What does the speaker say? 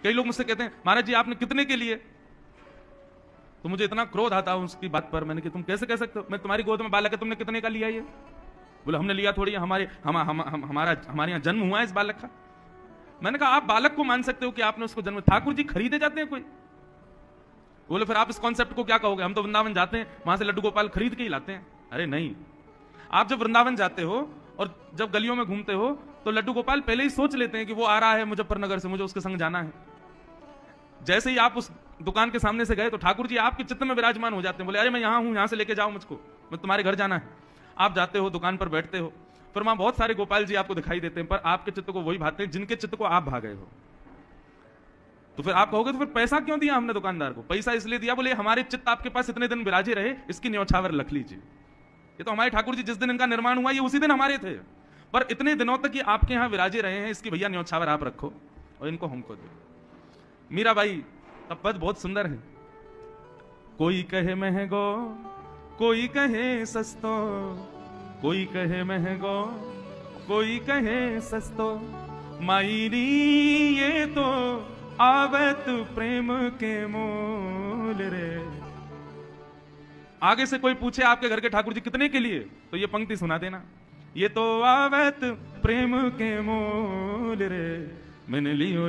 कई लोग मुझसे कहते हैं महाराज जी आपने कितने के लिए, तो मुझे इतना क्रोध आता है उसकी बात पर। मैंने कि तुम कैसे कह सकते हो, मैं तुम्हारी गोद में बालक है, तुमने कितने का लिया ये? बोले हमने लिया थोड़ी, हमारे यहाँ जन्म हुआ है इस बालक का। मैंने कहा आप बालक को मान सकते हो कि आपने उसको जन्म, ठाकुर जी खरीदे जाते हैं कोई? बोले फिर आप इस कॉन्सेप्ट को क्या कहोगे, हम तो वृंदावन जाते हैं वहां से लड्डू गोपाल खरीद के ही लाते हैं। अरे नहीं, आप जब वृंदावन जाते हो और जब गलियों में घूमते हो तो लड्डू गोपाल पहले ही सोच लेते हैं कि वो आ रहा है मुजफ्फरनगर से, मुझे उसके संग जाना है। जैसे ही आप उस दुकान के सामने से गए तो ठाकुर जी आपके चित्त में विराजमान हो जाते हैं। बोले अरे मैं यहां हूं, यहां से लेके जाओ मुझको, मैं तुम्हारे घर जाना है। आप जाते हो, दुकान पर बैठते हो, फिर वहां बहुत सारे गोपाल जी आपको दिखाई देते हैं, पर आपके चित्त को वही भाते हैं जिनके चित्त को आप भा गए हो। तो फिर आप कहोगे तो फिर पैसा क्यों दिया हमने दुकानदार को? पैसा इसलिए दिया, बोले हमारे चित्त आपके पास इतने दिन विराजे रहे, इसकी न्यौछावर रख लीजिए। ये तो हमारे ठाकुर जी जिस दिन इनका निर्माण हुआ ये उसी दिन हमारे थे, पर इतने दिनों तक ये आपके यहां विराजे रहे हैं, इसकी भैया न्यौछावर आप रखो और इनको हमको दो। मीराबाई का पद बहुत सुंदर है। कोई कहे महंगो, कोई कहे सस्तो, कोई कहे महंगो, कोई कहे सस्तो, मायरी ये तो आवत प्रेम के मोल रे। आगे से कोई पूछे आपके घर के ठाकुर जी कितने के लिए, तो ये पंक्ति सुना देना, ये तो आवत प्रेम के मोल रे, मैंने लियो